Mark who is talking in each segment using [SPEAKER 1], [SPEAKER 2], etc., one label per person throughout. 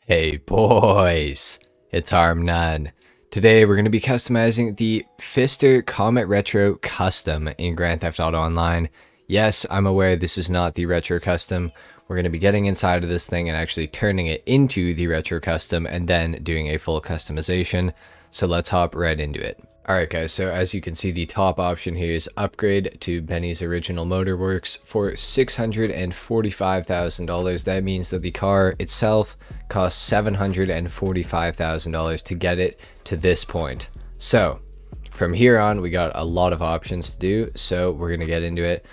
[SPEAKER 1] Hey boys, it's HarmNone. Today we're going to be customizing the Fister Comet Retro Custom in Grand Theft Auto Online. Yes, I'm aware this is not the Retro Custom. We're going to be getting inside of this thing and actually turning it into the Retro Custom and then doing a full customization. So let's hop right into it. Alright guys, so as you can see, the top option here is upgrade to Benny's Original Motorworks for $645,000. That means that the car itself costs $745,000 to get it to this point. So from here on, we got a lot of options to do, so we're going to get into it.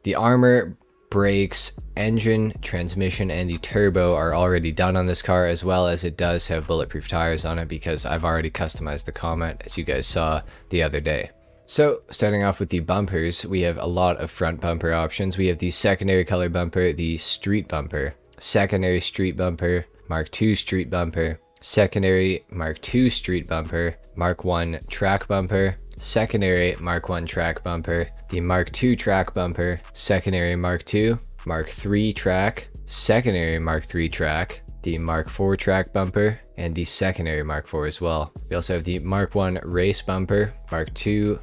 [SPEAKER 1] The armor, brakes, engine, transmission, and the turbo are already done on this car, as well as it does have bulletproof tires on it because I've already customized the Comet, as you guys saw the other day. So starting off with the bumpers, we have a lot of front bumper options. We have the secondary color bumper, the street bumper, secondary street bumper, Mark II street bumper, secondary Mark II street bumper, Mark I track bumper, secondary Mark I track bumper, the Mark II track bumper, secondary Mark II, Mark III track, secondary Mark III track, the Mark IV track bumper, and the secondary Mark IV as well. We also have the Mark I race bumper, Mark I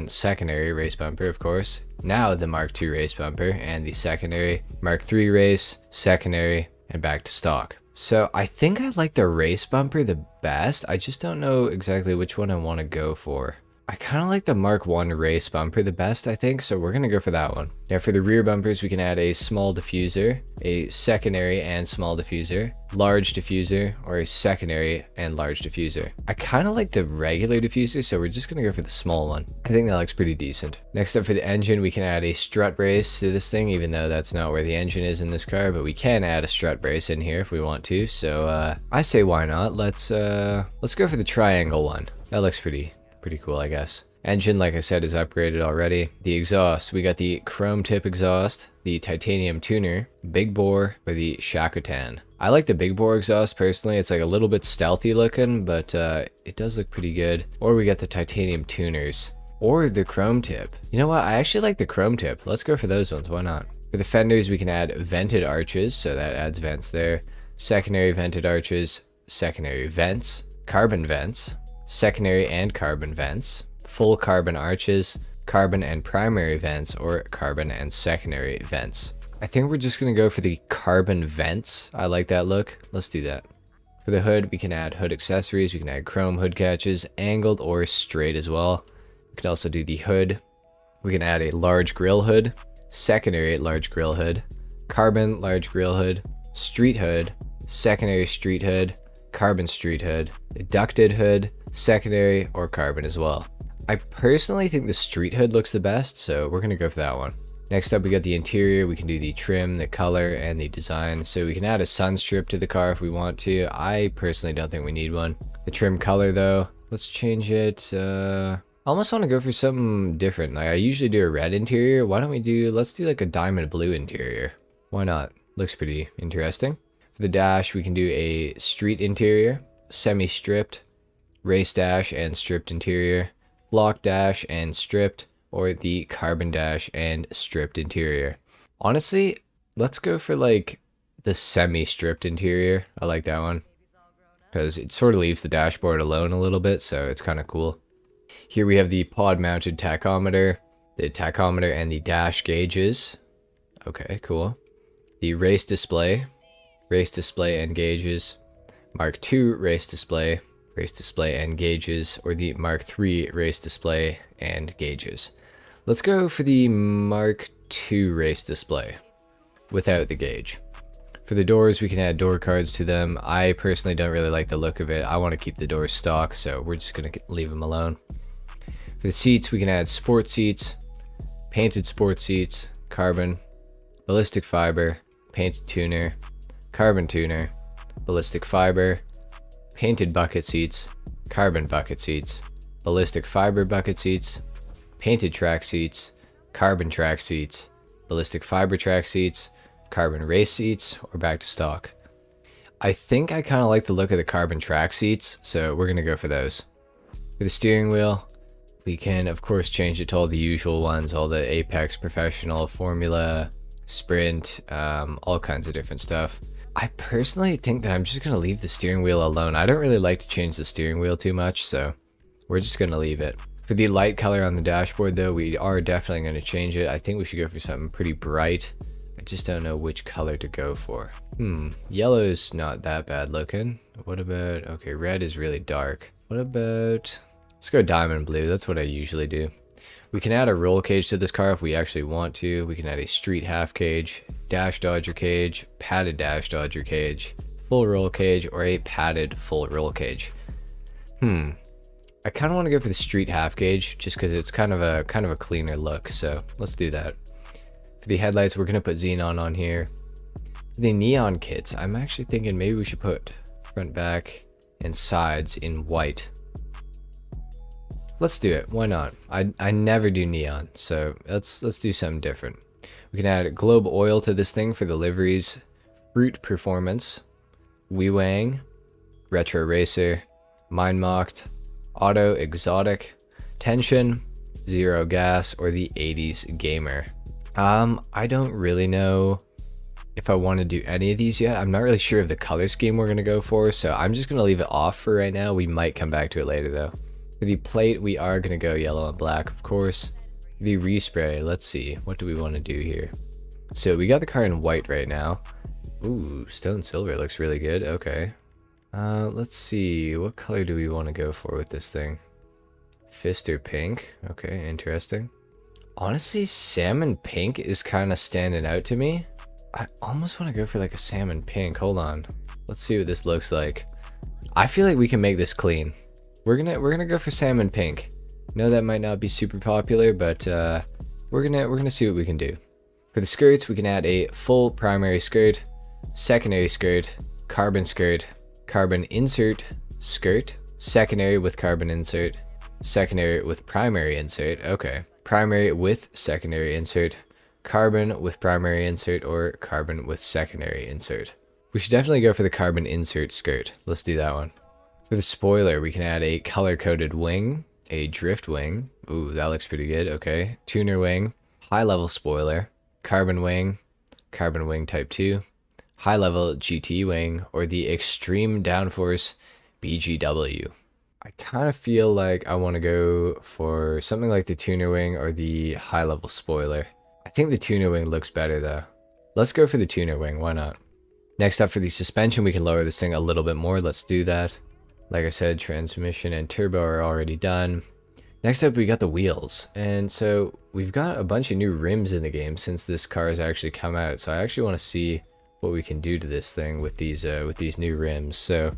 [SPEAKER 1] secondary race bumper, of course. Now the Mark II race bumper and the secondary Mark III race, secondary, and back to stock. So I think I like the race bumper the best. I just don't know exactly which one I want to go for. I kind of like the Mark I race bumper the best, I think, so we're going to go for that one. Now for the rear bumpers, we can add a small diffuser, a secondary and small diffuser, large diffuser, or a secondary and large diffuser. I kind of like the regular diffuser, so we're just going to go for the small one. I think that looks pretty decent. Next up for the engine, we can add a strut brace to this thing, even though that's not where the engine is in this car, but we can add a strut brace in here if we want to, so I say why not. Let's go for the triangle one. That looks pretty cool, I guess. Engine, like I said, is upgraded already. The exhaust, we got the chrome tip exhaust, the titanium tuner, big bore, or the Shakotan. I like the big bore exhaust personally. It's like a little bit stealthy looking, but it does look pretty good. Or we got the titanium tuners, or the chrome tip. You know what? I actually like the chrome tip. Let's go for those ones. Why not? For the fenders, we can add vented arches, so that adds vents there. Secondary vented arches, secondary vents, carbon vents, secondary and carbon vents, full carbon arches, carbon and primary vents, or carbon and secondary vents. I think we're just going to go for the carbon vents. I like that look. Let's do that. For the hood, we can add hood accessories. We can add chrome hood catches, angled or straight as well. We can also do the hood. We can add a large grill hood, secondary large grill hood, carbon large grill hood, street hood, secondary street hood, carbon street hood, a ducted hood, secondary or carbon as well. I personally think the street hood looks the best, so we're going to go for that one. Next up, we got the interior. We can do the trim, the color, and the design. So we can add a sun strip to the car if we want to. I personally don't think we need one. The trim color though, let's change it. I almost want to go for something different. Like I usually do a red interior. Why don't we let's do like a diamond blue interior. Why not? Looks pretty interesting. For the dash, we can do a street interior, semi-stripped, race dash and stripped interior, block dash and stripped, or the carbon dash and stripped interior. Honestly, let's go for like the semi-stripped interior. I like that one because it sort of leaves the dashboard alone a little bit, so it's kind of cool. Here we have the pod mounted tachometer, the tachometer and the dash gauges. Okay, cool. The race display and gauges, Mark II race display and gauges, or the Mark III race display and gauges. Let's go for the Mark II race display without the gauge. For the doors, we can add door cards to them. I personally don't really like the look of it. I want to keep the doors stock, so we're just going to leave them alone. For the seats, we can add sport seats, painted sport seats, carbon, ballistic fiber, painted tuner, carbon tuner, ballistic fiber, painted bucket seats, carbon bucket seats, ballistic fiber bucket seats, painted track seats, carbon track seats, ballistic fiber track seats, carbon race seats, or back to stock. I think I kind of like the look of the carbon track seats, so we're going to go for those. For the steering wheel, we can of course change it to all the usual ones, all the Apex, Professional, Formula, Sprint, all kinds of different stuff. I personally think that I'm just going to leave the steering wheel alone. I don't really like to change the steering wheel too much, so we're just going to leave it. For the light color on the dashboard though, we are definitely going to change it. I think we should go for something pretty bright. I just don't know which color to go for. Yellow's not that bad looking. What about, okay, red is really dark. What about, let's go diamond blue. That's what I usually do. We can add a roll cage to this car if we actually want to. We can add a street half cage, dash dodger cage, padded dash dodger cage, full roll cage, or a padded full roll cage. I kind of want to go for the street half cage just because it's kind of a cleaner look. So let's do that. For the headlights, we're gonna put xenon on here. For the neon kits, I'm actually thinking maybe we should put front, back, and sides in white. Let's do it. Why not? I never do neon, so let's do something different. We can add globe oil to this thing for the liveries, fruit performance, Wee-Wang, retro racer, mind mocked, auto exotic, tension, zero gas, or the 80s gamer. I don't really know if I want to do any of these yet. I'm not really sure of the color scheme we're going to go for, so I'm just going to leave it off for right now. We might come back to it later though. For the plate, we are going to go yellow and black, of course. The respray, let's see. What do we want to do here? So we got the car in white right now. Ooh, stone silver looks really good. Okay. Let's see. What color do we want to go for with this thing? Fist or pink? Okay, interesting. Honestly, salmon pink is kind of standing out to me. I almost want to go for like a salmon pink. Hold on. Let's see what this looks like. I feel like we can make this clean. We're gonna go for salmon pink. No, that might not be super popular, but we're gonna see what we can do. For the skirts, we can add a full primary skirt, secondary skirt, carbon insert skirt, secondary with carbon insert, secondary with primary insert. Okay, primary with secondary insert, carbon with primary insert, or carbon with secondary insert. We should definitely go for the carbon insert skirt. Let's do that one. For the spoiler, we can add a color-coded wing, a drift wing. Ooh, that looks pretty good. Okay. Tuner wing, high-level spoiler, carbon wing type 2, high-level GT wing, or the extreme downforce BGW. I kind of feel like I want to go for something like the tuner wing or the high-level spoiler. I think the tuner wing looks better though. Let's go for the tuner wing, why not? Next up, for the suspension, we can lower this thing a little bit more. Let's do that. Like I said, transmission and turbo are already done. Next up, we got the wheels. And so we've got a bunch of new rims in the game since this car has actually come out. So I actually want to see what we can do to this thing with these new rims. So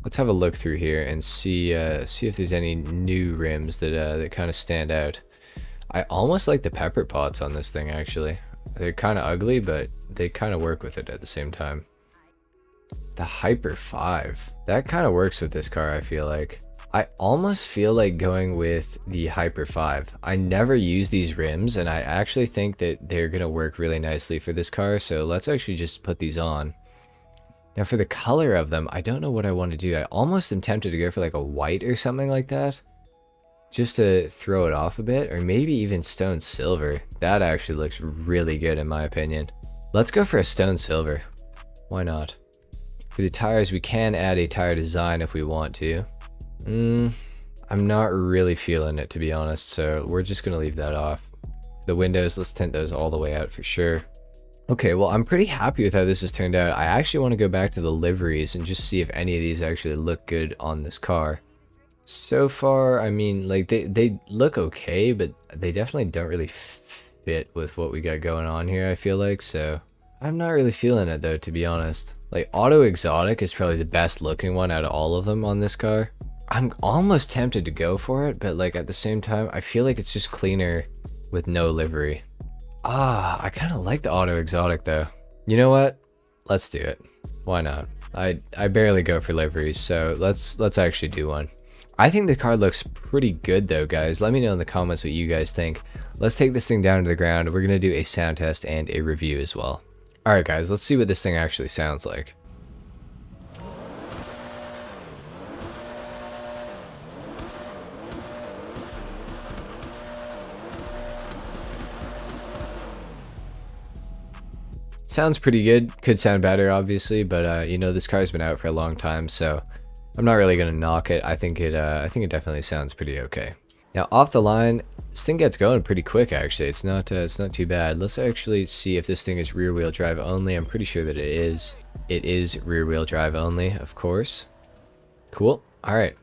[SPEAKER 1] let's have a look through here and see if there's any new rims that kind of stand out. I almost like the pepper pots on this thing actually. They're kind of ugly, but they kind of work with it at the same time. The Hyper 5. That kind of works with this car, I feel like. I almost feel like going with the Hyper 5. I never use these rims, and I actually think that they're going to work really nicely for this car, so let's actually just put these on. Now for the color of them, I don't know what I want to do. I almost am tempted to go for like a white or something like that, just to throw it off a bit, or maybe even stone silver. That actually looks really good in my opinion. Let's go for a stone silver. Why not? For the tires, we can add a tire design if we want to. I'm not really feeling it, to be honest, so we're just going to leave that off. The windows, let's tint those all the way out for sure. Okay, well, I'm pretty happy with how this has turned out. I actually want to go back to the liveries and just see if any of these actually look good on this car. So far, I mean, like, they look okay, but they definitely don't really fit with what we got going on here, I feel like, so I'm not really feeling it though, to be honest. Like, auto exotic is probably the best looking one out of all of them on this car. I'm almost tempted to go for it, but like at the same time, I feel like it's just cleaner with no livery. I kind of like the auto exotic though. You know what? Let's do it. Why not? I barely go for liveries, so let's actually do one. I think the car looks pretty good though, guys. Let me know in the comments what you guys think. Let's take this thing down to the ground. We're gonna do a sound test and a review as well. Alright guys, let's see what this thing actually sounds like. Sounds pretty good. Could sound better, obviously, but you know, this car's been out for a long time, so I'm not really gonna knock it. I think it definitely sounds pretty okay. Now, off the line, this thing gets going pretty quick. Actually, it's not too bad. Let's actually see if this thing is rear-wheel drive only. I'm pretty sure that it is. It is rear-wheel drive only, of course. Cool. All right,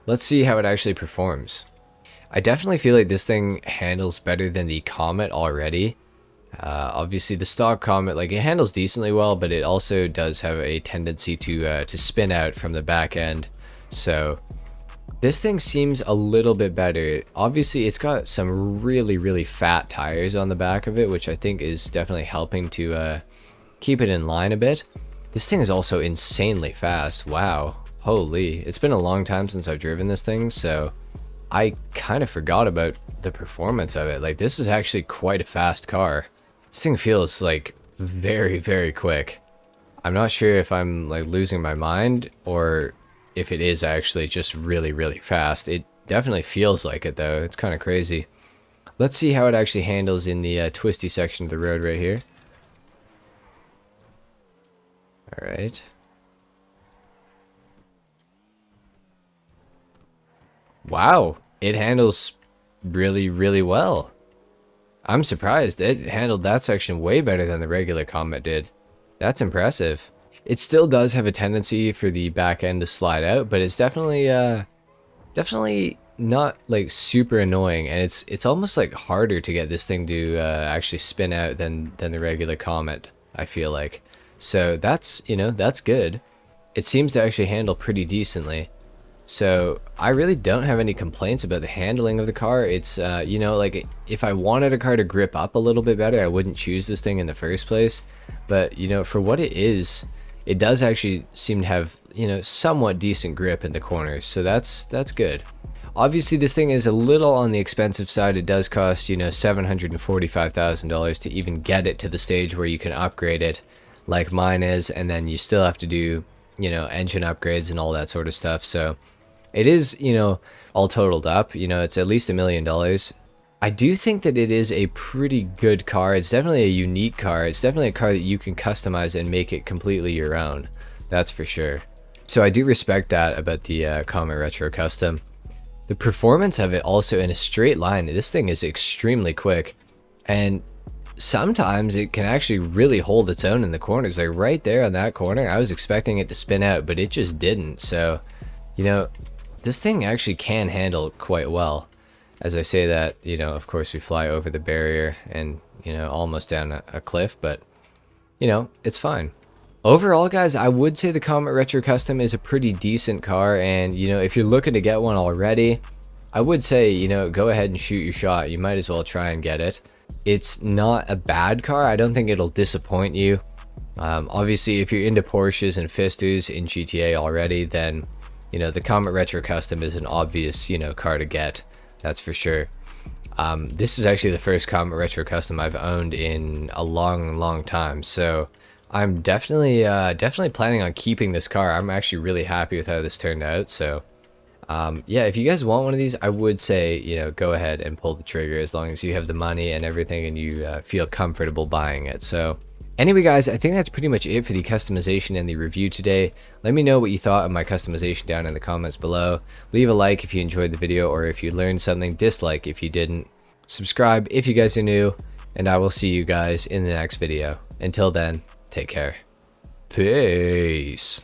[SPEAKER 1] let's see how it actually performs. I definitely feel like this thing handles better than the Comet already. Obviously the stock Comet, like, it handles decently well, but it also does have a tendency to spin out from the back end. So this thing seems a little bit better. Obviously it's got some really fat tires on the back of it, which I think is definitely helping to keep it in line a bit. This thing is also insanely fast. Wow, holy, it's been a long time since I've driven this thing, so I kind of forgot about the performance of it. Like, this is actually quite a fast car. This thing feels like very quick. I'm not sure if I'm like losing my mind or if it is actually just really fast. It definitely feels like it though. It's kind of crazy. Let's see how it actually handles in the twisty section of the road right here. All right. Wow, it handles really well. I'm surprised. It handled that section way better than the regular Comet did. That's impressive. It still does have a tendency for the back end to slide out, but it's definitely not like super annoying, and it's almost like harder to get this thing to actually spin out than the regular Comet, I feel like. So that's, you know, that's good. It seems to actually handle pretty decently. So I really don't have any complaints about the handling of the car. It's, you know, like, if I wanted a car to grip up a little bit better, I wouldn't choose this thing in the first place. But, you know, for what it is, it does actually seem to have, you know, somewhat decent grip in the corners. So that's good. Obviously, this thing is a little on the expensive side. It does cost, you know, $745,000 to even get it to the stage where you can upgrade it like mine is. And then you still have to do, you know, engine upgrades and all that sort of stuff. So it is, you know, all totaled up, you know, it's at least $1 million. I do think that it is a pretty good car. It's definitely a unique car. It's definitely a car that you can customize and make it completely your own. That's for sure. So I do respect that about the Comet Retro Custom. The performance of it also in a straight line, this thing is extremely quick. And sometimes it can actually really hold its own in the corners. Like right there on that corner, I was expecting it to spin out, but it just didn't. So, you know, this thing actually can handle quite well. As I say that, you know, of course we fly over the barrier and, you know, almost down a cliff, but, you know, it's fine. Overall, guys, I would say the Comet Retro Custom is a pretty decent car, and, you know, if you're looking to get one already, I would say, you know, go ahead and shoot your shot. You might as well try and get it. It's not a bad car. I don't think it'll disappoint you. Obviously, if you're into Porsches and Fisters in GTA already, then, you know, the Comet Retro Custom is an obvious, you know, car to get. That's for sure. This is actually the first Comet Retro Custom I've owned in a long time. So I'm definitely planning on keeping this car. I'm actually really happy with how this turned out. So yeah, if you guys want one of these, I would say, you know, go ahead and pull the trigger as long as you have the money and everything and you feel comfortable buying it. So anyway, guys, I think that's pretty much it for the customization and the review today. Let me know what you thought of my customization down in the comments below. Leave a like if you enjoyed the video or if you learned something. Dislike if you didn't. Subscribe if you guys are new, and I will see you guys in the next video. Until then, take care. Peace.